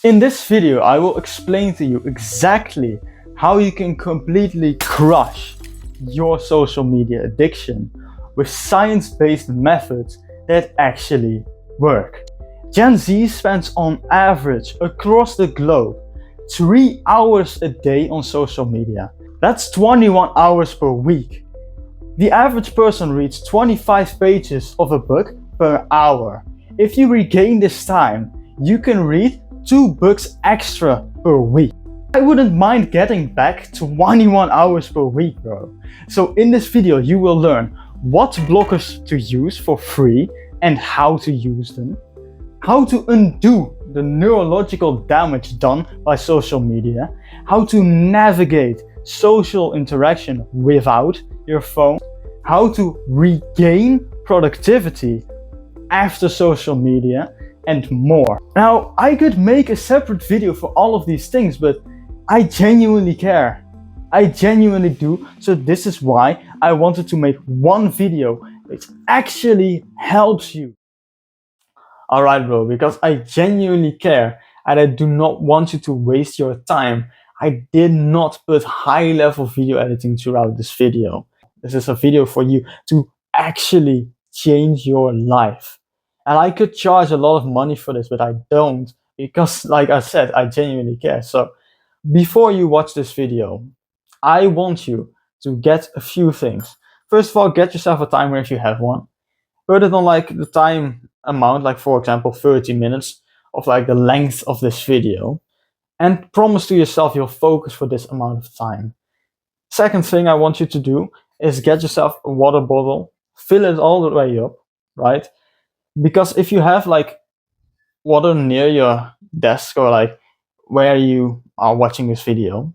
In this video, I will explain to you exactly how you can completely crush your social media addiction with science-based methods that actually work. Gen Z spends on average across the globe 3 hours a day on social media. That's 21 hours per week. The average person reads 25 pages of a book per hour. If you regain this time, you can read 2 books extra per week. I wouldn't mind getting back to 21 hours per week, bro. So in this video, you will learn what blockers to use for free and how to use them, how to undo the neurological damage done by social media, how to navigate social interaction without your phone, how to regain productivity after social media, and more. Now, I could make a separate video for all of these things, but I genuinely care. I genuinely do, so this is why I wanted to make one video which actually helps you. Alright, bro, because I genuinely care and I do not want you to waste your time. I did not put high level video editing throughout this video. This is a video for you to actually change your life. And I could charge a lot of money for this, but I don't because, like I said, I genuinely care. So before you watch this video, I want you to get a few things. First of all, get yourself a timer if you have one. Put it on like the time amount, like for example 30 minutes of like the length of this video, and promise to yourself you'll focus for this amount of time. Second thing I want you to do is get yourself a water bottle, fill it all the way up, right? Because if you have like water near your desk or like where you are watching this video,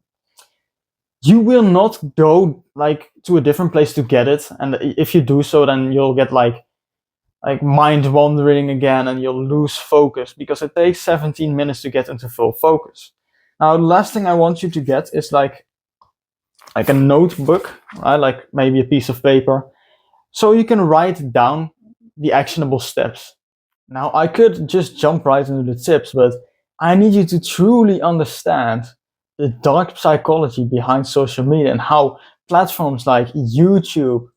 you will not go like to a different place to get it, and if you do so, then you'll get like mind wandering again and you'll lose focus because it takes 17 minutes to get into full focus. Now, the last thing I want you to get is like a notebook, right? Like maybe a piece of paper, so you can write down the actionable steps. Now, I could just jump right into the tips, but I need you to truly understand the dark psychology behind social media and how platforms like YouTube,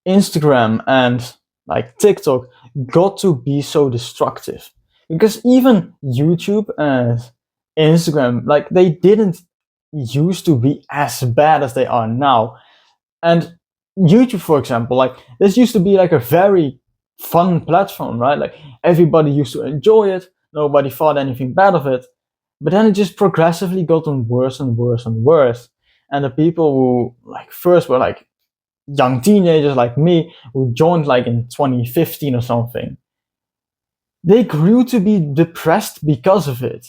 Instagram, and like TikTok got to be so destructive. Because even YouTube and Instagram, like they didn't used to be as bad as they are now. And YouTube, for example, like this used to be like a very fun platform, right? Like everybody used to enjoy it, nobody thought anything bad of it. But then it just progressively gotten worse and worse and worse. And the people who like first were like young teenagers like me who joined like in 2015 or something, they grew to be depressed because of it.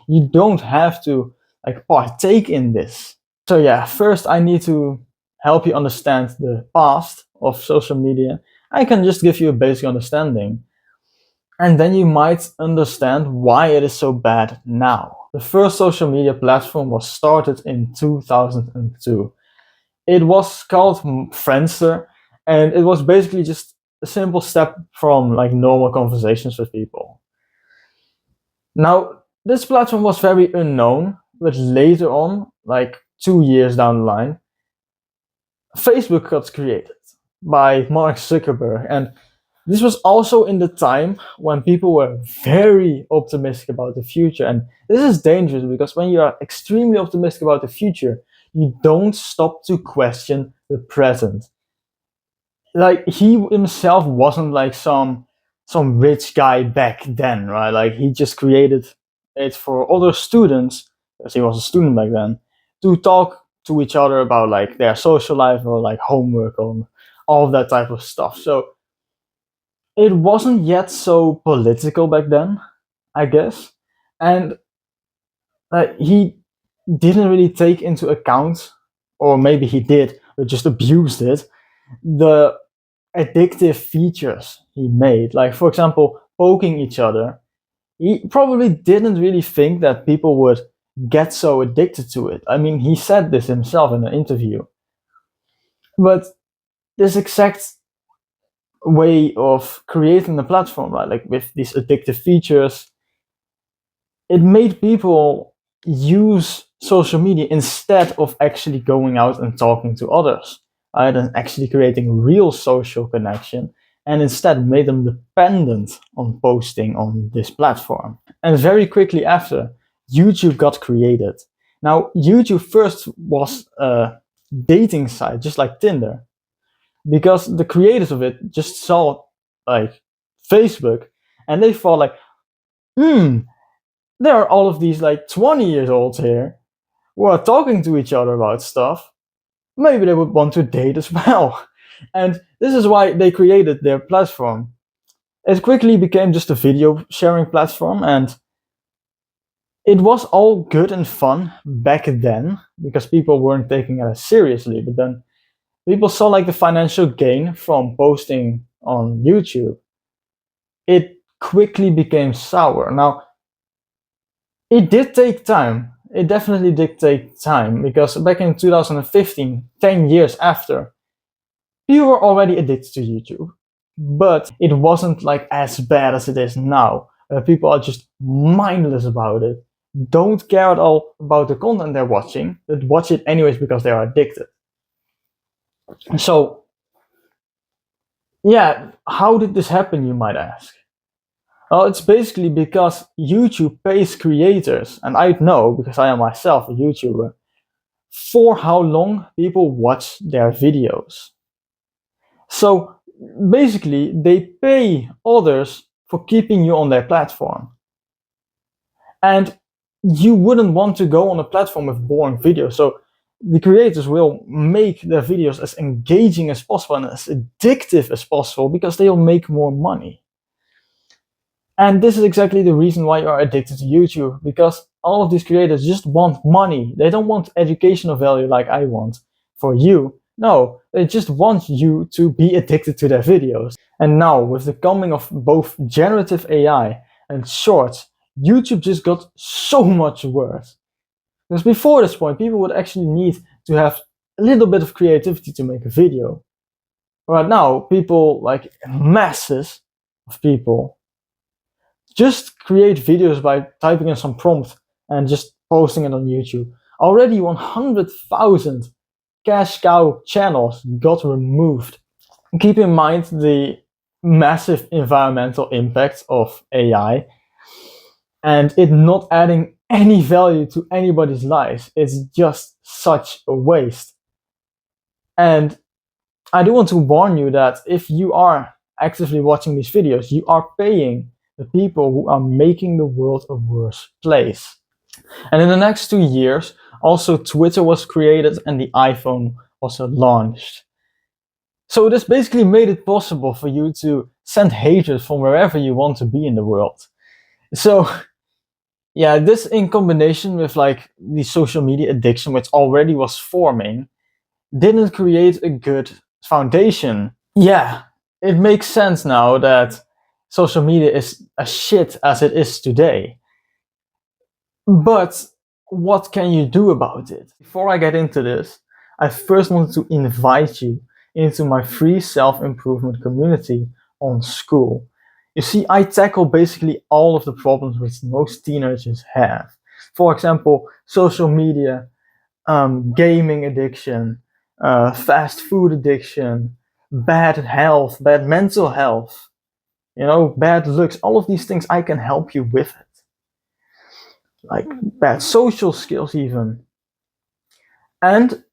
You don't have to like partake in this. So yeah, first I need to help you understand the past of social media. I can just give you a basic understanding, and then you might understand why it is so bad now. The first social media platform was started in 2002. It was called Friendster, and it was basically just a simple step from like normal conversations with people. Now, this platform was very unknown, but later on, like 2 years down the line, Facebook got created by Mark Zuckerberg, and this was also in the time when people were very optimistic about the future. And this is dangerous because when you are extremely optimistic about the future, you don't stop to question the present. Like he himself wasn't like some rich guy back then, right? Like he just created it for other students, because he was a student back then, to talk to each other about like their social life or like homework or all of that type of stuff. So it wasn't yet so political back then, I guess. And he didn't really take into account, or maybe he did, but just abused it, the addictive features he made. Like, for example, poking each other. He probably didn't really think that people would get so addicted to it. I mean, he said this himself in an interview. But this exact way of creating the platform, right, like with these addictive features, it made people use social media instead of actually going out and talking to others, right? And actually creating real social connection, and instead made them dependent on posting on this platform. And very quickly after, YouTube got created. Now, YouTube first was a dating site, just like Tinder, because the creators of it just saw like Facebook, and they thought like, there are all of these like 20 years olds here who are talking to each other about stuff. Maybe they would want to date as well. And this is why they created their platform. It quickly became just a video sharing platform, and it was all good and fun back then because people weren't taking it as seriously. But then people saw like the financial gain from posting on YouTube. It quickly became sour. Now, it did take time. It definitely did take time, because back in 2015, 10 years after, people were already addicted to YouTube. But it wasn't like as bad as it is now. People are just mindless about it, don't care at all about the content they're watching, but watch it anyways because they are addicted. So, yeah, how did this happen, you might ask? Well, it's basically because YouTube pays creators, and I know because I am myself a YouTuber, for how long people watch their videos. So basically, they pay others for keeping you on their platform. And you wouldn't want to go on a platform with boring videos. So the creators will make their videos as engaging as possible and as addictive as possible because they'll make more money. And this is exactly the reason why you are addicted to YouTube, because all of these creators just want money. They don't want educational value like I want for you. No, they just want you to be addicted to their videos. And now, with the coming of both generative AI and shorts, YouTube just got so much worse. Because before this point, people would actually need to have a little bit of creativity to make a video. Right now, people, like masses of people, just create videos by typing in some prompt and just posting it on YouTube. Already 100,000 cash cow channels got removed. Keep in mind the massive environmental impact of AI and it not adding any value to anybody's lives. It's just such a waste. And I do want to warn you that if you are actively watching these videos, you are paying the people who are making the world a worse place. And in the next 2 years, also Twitter was created and the iPhone was launched. So this basically made it possible for you to send hatred from wherever you want to be in the world. So yeah, this in combination with like the social media addiction, which already was forming, didn't create a good foundation. Yeah, it makes sense now that social media is as shit as it is today. But what can you do about it? Before I get into this, I first wanted to invite you into my free self-improvement community on Skool. You see, I tackle basically all of the problems which most teenagers have. For example, social media, gaming addiction, fast food addiction, bad health, bad mental health, bad looks, all of these things I can help you with it. Like bad social skills even. And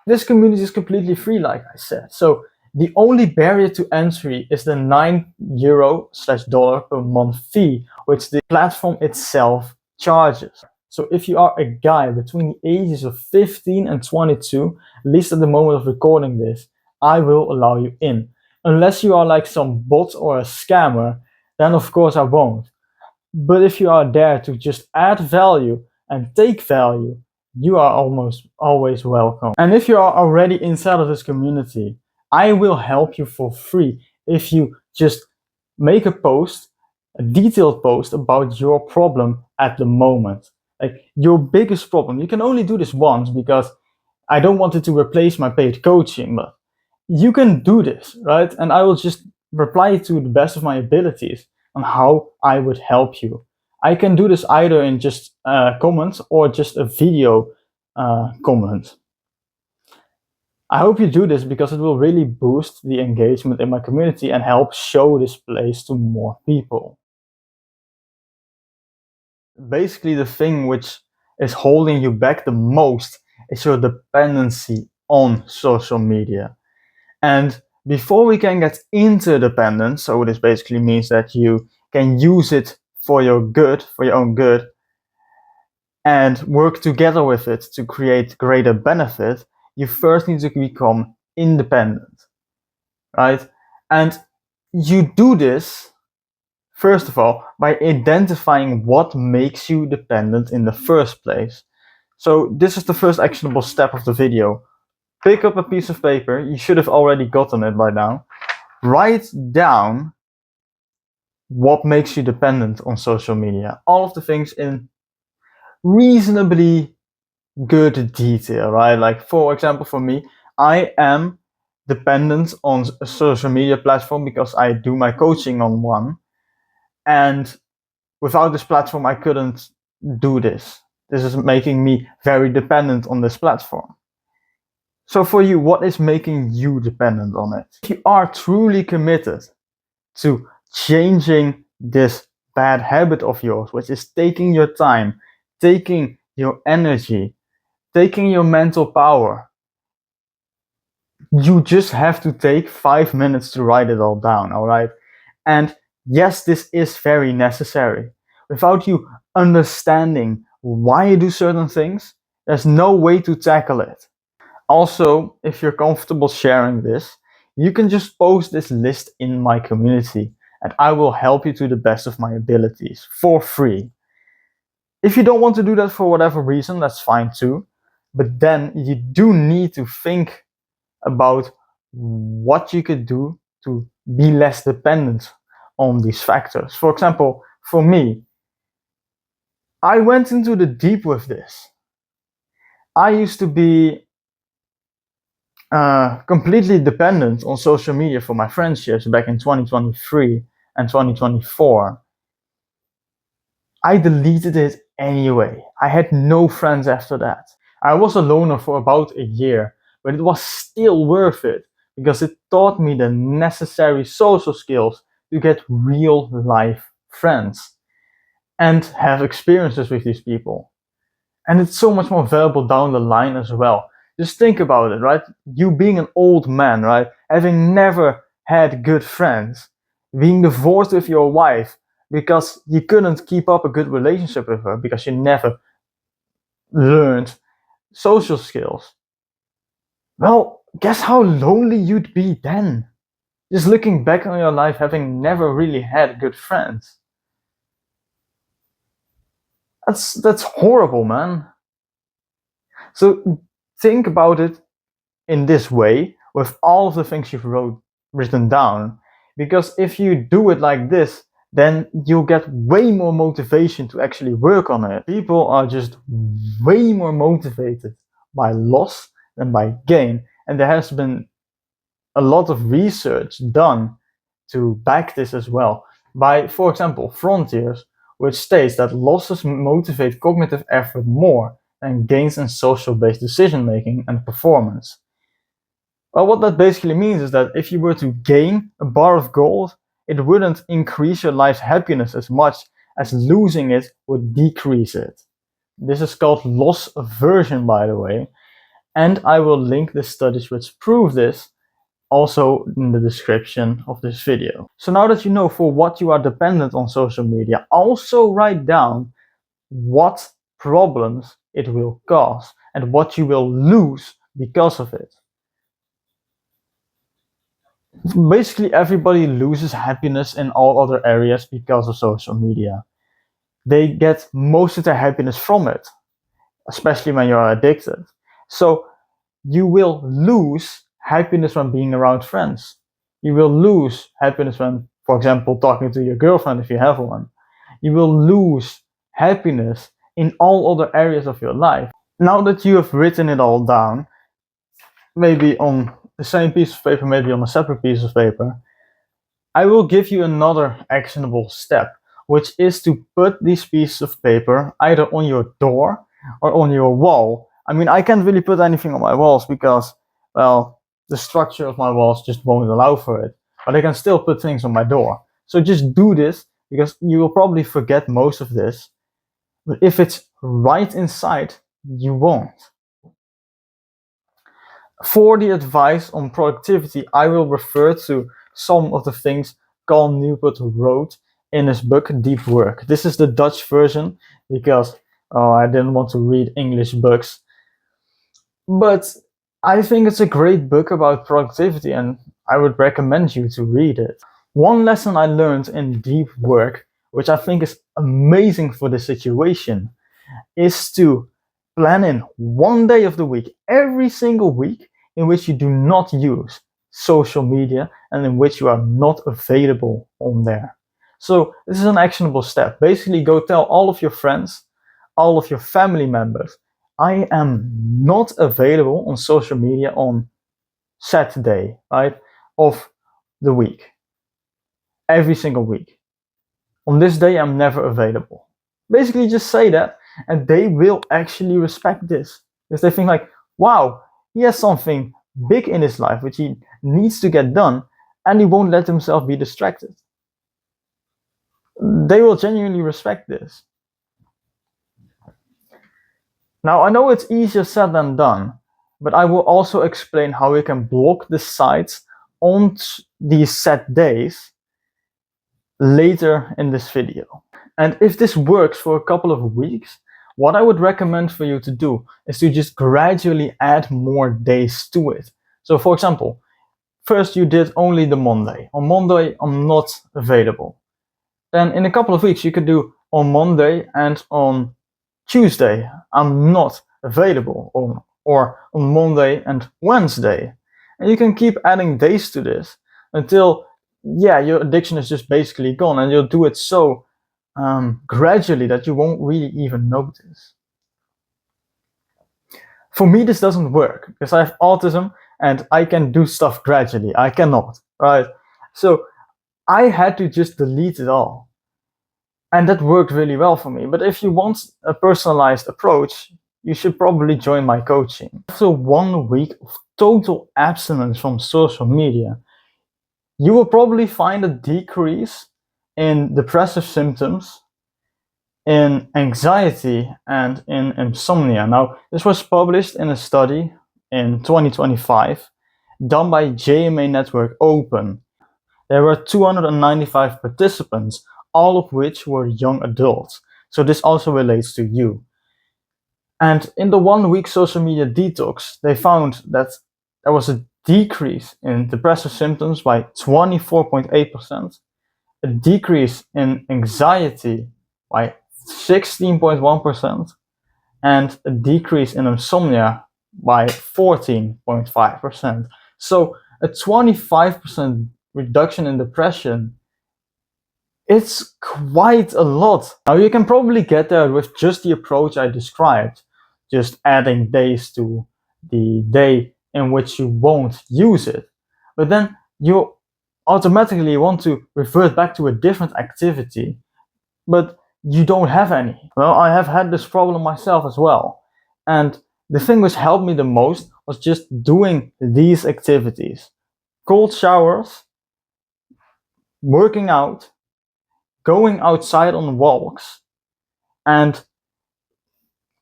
this community is completely free, like I said. So the only barrier to entry is the €9/$ per month fee, which the platform itself charges. So if you are a guy between the ages of 15 and 22, at least at the moment of recording this, I will allow you in. Unless you are like some bot or a scammer, then of course I won't. But if you are there to just add value and take value, you are almost always welcome. And if you are already inside of this community, I will help you for free if you just make a post, a detailed post about your problem at the moment. Like your biggest problem. You can only do this once because I don't want it to replace my paid coaching, but you can do this, right? And I will just reply to the best of my abilities on how I would help you. I can do this either in just comments or just a video comment. I hope you do this because it will really boost the engagement in my community and help show this place to more people. Basically, the thing which is holding you back the most is your dependency on social media. And before we can get into dependence, so this basically means that you can use it for your good, for your own good, and work together with it to create greater benefit, you first need to become independent, right? And you do this, first of all, by identifying what makes you dependent in the first place. So this is the first actionable step of the video. Pick up a piece of paper, you should have already gotten it by now. Write down what makes you dependent on social media. All of the things in reasonably good detail, right? Like, for example, for me, I am dependent on a social media platform because I do my coaching on one. And without this platform, I couldn't do this. This is making me very dependent on this platform. So for you, what is making you dependent on it? If you are truly committed to changing this bad habit of yours, which is taking your time, taking your energy, taking your mental power, you just have to take 5 minutes to write it all down, all right? And yes, this is very necessary. Without you understanding why you do certain things, there's no way to tackle it. Also, if you're comfortable sharing this, you can just post this list in my community and I will help you to the best of my abilities for free. If you don't want to do that for whatever reason, that's fine too. But then you do need to think about what you could do to be less dependent on these factors. For example, for me, I went into the deep with this. I used to be completely dependent on social media for my friendships back in 2023 and 2024. I deleted it anyway. I had no friends after that. I was a loner for about a year, but it was still worth it because it taught me the necessary social skills to get real life friends and have experiences with these people. And it's so much more valuable down the line as well. Just think about it, right? You being an old man, right? Having never had good friends, being divorced with your wife because you couldn't keep up a good relationship with her because you never learned social skills. Well, guess how lonely you'd be then? Just looking back on your life having never really had good friends. That's horrible, man. So think about it in this way with all of the things you've written down, because if you do it like this, then you'll get way more motivation to actually work on it. People are just way more motivated by loss than by gain, and there has been a lot of research done to back this as well by, for example, Frontiers, which states that losses motivate cognitive effort more than gains in social-based decision-making and performance. Well, what that basically means is that if you were to gain a bar of gold, it wouldn't increase your life's happiness as much as losing it would decrease it. This is called loss aversion, by the way, and I will link the studies which prove this also in the description of this video. So now that you know for what you are dependent on social media, also write down what problems it will cause and what you will lose because of it. Basically, everybody loses happiness in all other areas because of social media. They get most of their happiness from it, especially when you're addicted. So you will lose happiness when being around friends. You will lose happiness when, for example, talking to your girlfriend if you have one. You will lose happiness in all other areas of your life. Now that you have written it all down, maybe on the same piece of paper, maybe on a separate piece of paper, I will give you another actionable step which is to put these pieces of paper either on your door or on your wall. I mean, I can't really put anything on my walls because, well, the structure of my walls just won't allow for it. But I can still put things on my door. So just do this, because you will probably forget most of this. But if it's right inside, you won't. For the advice on productivity, I will refer to some of the things Cal Newport wrote in his book Deep Work. This is the Dutch version because I didn't want to read English books. But I think it's a great book about productivity, and I would recommend you to read it. One lesson I learned in Deep Work, which I think is amazing for the situation, is to plan in one day of the week, every single week, in which you do not use social media and in which you are not available on there. So this is an actionable step. Basically, go tell all of your friends, all of your family members, I am not available on social media on Saturday, right, of the week. Every single week. On this day, I'm never available. Basically, just say that, and they will actually respect this. Because they think like, wow, he has something big in his life which he needs to get done, and he won't let himself be distracted. They will genuinely respect this. Now, I know it's easier said than done, but I will also explain how we can block the sites on these set days later in this video. And if this works for a couple of weeks, what I would recommend for you to do is to just gradually add more days to it. So for example, first you did only the Monday. On Monday, I'm not available. Then in a couple of weeks, you could do on Monday and on Tuesday, I'm not available, or on Monday and Wednesday. And you can keep adding days to this until, your addiction is just basically gone, and you'll do it so gradually that you won't really even notice. For me, this doesn't work because I have autism and I can do stuff gradually. I cannot, right? So I had to just delete it all. And that worked really well for me. But if you want a personalized approach, you should probably join my coaching. After 1 week of total abstinence from social media, you will probably find a decrease in depressive symptoms, in anxiety, and in insomnia. Now, this was published in a study in 2025 done by JMA Network Open. There were 295 participants, all of which were young adults. So this also relates to you. And in the 1 week social media detox, they found that there was a decrease in depressive symptoms by 24.8%, a decrease in anxiety by 16.1%, and a decrease in insomnia by 14.5%. So a 25% reduction in depression, it's quite a lot. Now you can probably get there with just the approach I described, just adding days to the day in which you won't use it. But then you automatically want to revert back to a different activity, but you don't have any. Well, I have had this problem myself as well. And the thing which helped me the most was just doing these activities. Cold showers, working out, going outside on walks, and,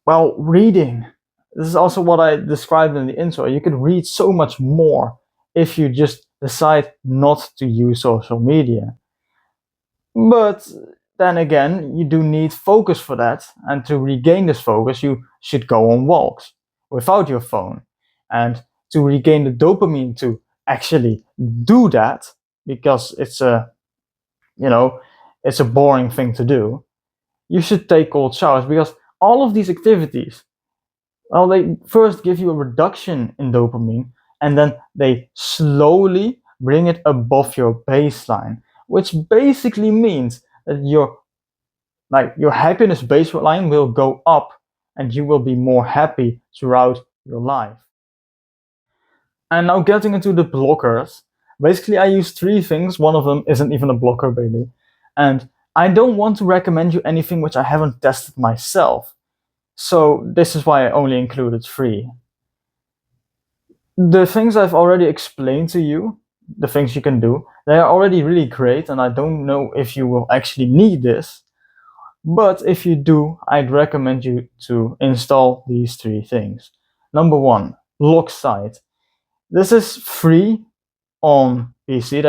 well, reading. This is also what I described in the intro. You can read so much more if you just decide not to use social media. But then again, you do need focus for that. And to regain this focus, you should go on walks without your phone. And to regain the dopamine to actually do that, because it's a boring thing to do, you should take cold showers, because all of these activities, well, they first give you a reduction in dopamine, and then they slowly bring it above your baseline, which basically means that your happiness baseline will go up and you will be more happy throughout your life. And now getting into the blockers, basically I use 3 things. One of them isn't even a blocker really. And I don't want to recommend you anything which I haven't tested myself. So this is why I only included free. The things I've already explained to you, the things you can do, they are already really great, and I don't know if you will actually need this. But if you do, I'd recommend you to install these 3 things. Number 1, BlockSite. This is free on PC.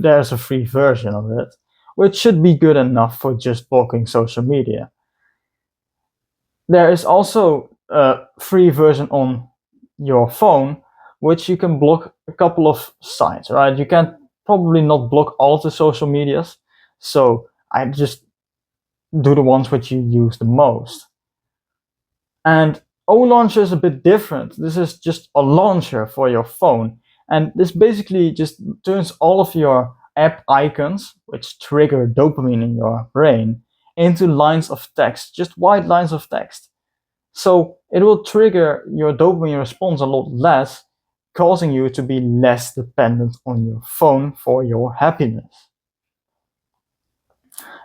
There's a free version of it, which should be good enough for just blocking social media. There is also a free version on your phone, which you can block a couple of sites, right? You can probably not block all of the social medias, so I just do the ones which you use the most. And OLauncher is a bit different. This is just a launcher for your phone, and this basically just turns all of your app icons, which trigger dopamine in your brain, into lines of text, just white lines of text. So it will trigger your dopamine response a lot less, causing you to be less dependent on your phone for your happiness.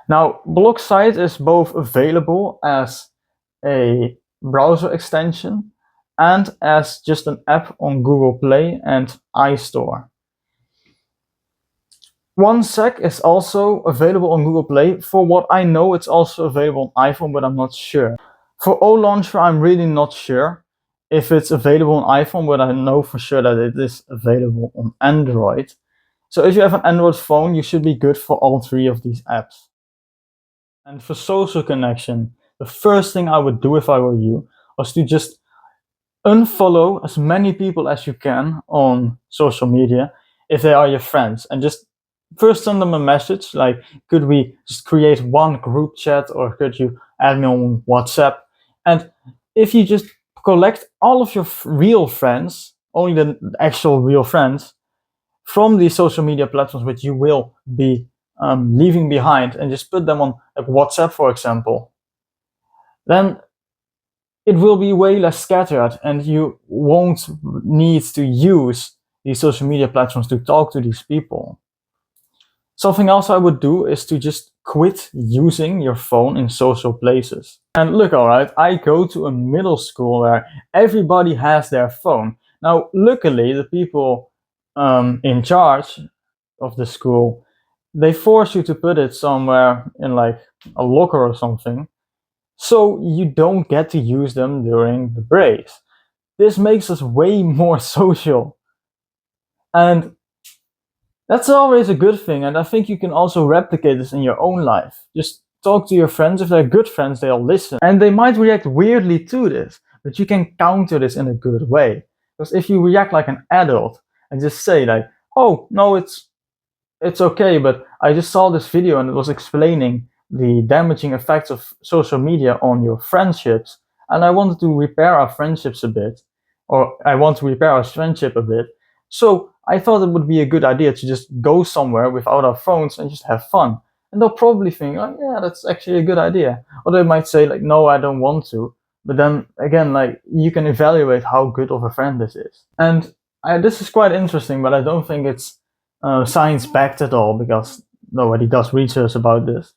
Now, BlockSite is both available as a browser extension and as just an app on Google Play and iStore. OneSec is also available on Google Play. For what I know, it's also available on iPhone, but I'm not sure. For OLauncher, I'm really not sure if it's available on iPhone, but I know for sure that it is available on Android. So if you have an Android phone, you should be good for all 3 of these apps. And for social connection, the first thing I would do if I were you was to just unfollow as many people as you can on social media if they are your friends, and just first send them a message like, could we just create one group chat, or could you add me on WhatsApp? And if you just collect all of your real friends, only the actual real friends, from these social media platforms which you will be leaving behind, and just put them on like WhatsApp, for example, then it will be way less scattered, and you won't need to use these social media platforms to talk to these people. Something else I would do is to just quit using your phone in social places. And look, alright, I go to a middle school where everybody has their phone. Now, luckily, the people in charge of the school, they force you to put it somewhere in like a locker or something, so you don't get to use them during the breaks. This makes us way more social. And that's always a good thing, and I think you can also replicate this in your own life. Just talk to your friends. If they're good friends, they'll listen. And they might react weirdly to this, but you can counter this in a good way. Because if you react like an adult and just say like, oh, no, it's okay, but I just saw this video and it was explaining the damaging effects of social media on your friendships, and I wanted to repair our friendships a bit, or I want to repair our friendship a bit. So I thought it would be a good idea to just go somewhere without our phones and just have fun. And they'll probably think, oh yeah, that's actually a good idea. Or they might say like, no, I don't want to. But then again, like, you can evaluate how good of a friend this is. And this is quite interesting, but I don't think it's science backed at all, because nobody does research about this.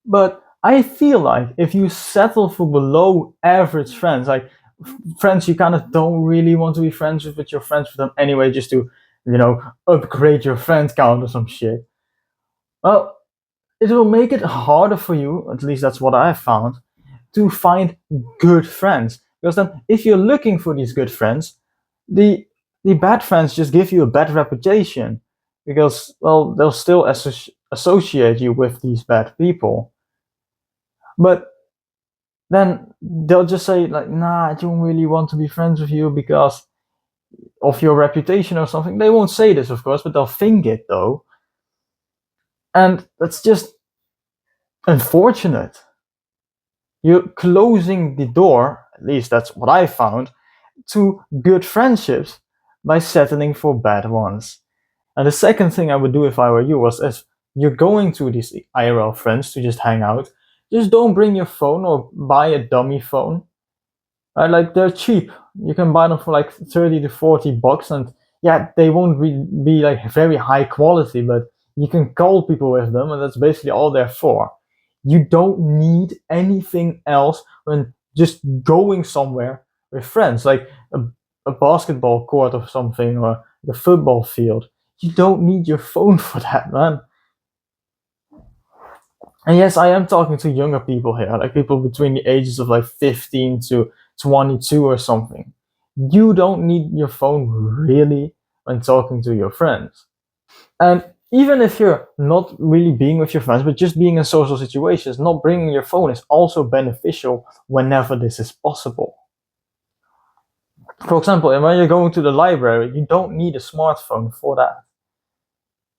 But I feel like if you settle for below average friends, like friends you kind of don't really want to be friends with, but you're friends with them anyway, just to, upgrade your friend count or some shit, well, it will make it harder for you, at least that's what I found, to find good friends. Because then, if you're looking for these good friends, the bad friends just give you a bad reputation, because, well, they'll still associate you with these bad people. But then they'll just say like, nah, I don't really want to be friends with you because of your reputation or something. They won't say this, of course, but they'll think it though. And that's just unfortunate. You're closing the door, at least that's what I found, to good friendships by settling for bad ones. And the second thing I would do if I were you was, if you're going to these IRL friends to just hang out, just don't bring your phone or buy a dummy phone. Right? Like, they're cheap. You can buy them for like 30 to 40 bucks, and yeah, they won't be like very high quality, but You can call people with them, and that's basically all they're for. You don't need anything else when just going somewhere with friends, like a basketball court or something, or the football field. You don't need your phone for that, man. And yes, I am talking to younger people here, like people between the ages of like 15 to 22 or something. You don't need your phone really when talking to your friends. And even if you're not really being with your friends, but just being in social situations, not bringing your phone is also beneficial whenever this is possible. For example, when you're going to the library, you don't need a smartphone for that.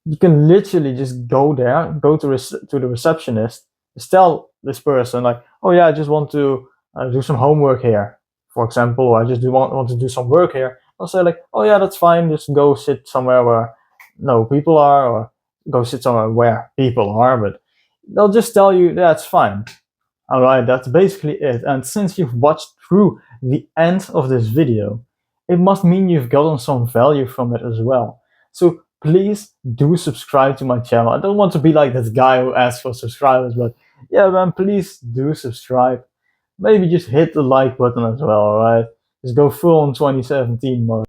You can literally just go there, go to the receptionist, just tell this person like, oh yeah, I just want to do some homework here, for example, or I just want to do some work here. I'll say like, oh yeah, that's fine. Just go sit somewhere where no people are, or go sit somewhere where people are. But they'll just tell you that's fine. All right, that's basically it. And since you've watched through the end of this video, it must mean you've gotten some value from it as well. So please do subscribe to my channel. I don't want to be like this guy who asks for subscribers, but yeah, man, please do subscribe. Maybe just hit the like button as well, alright? Just go full on 2017 mode.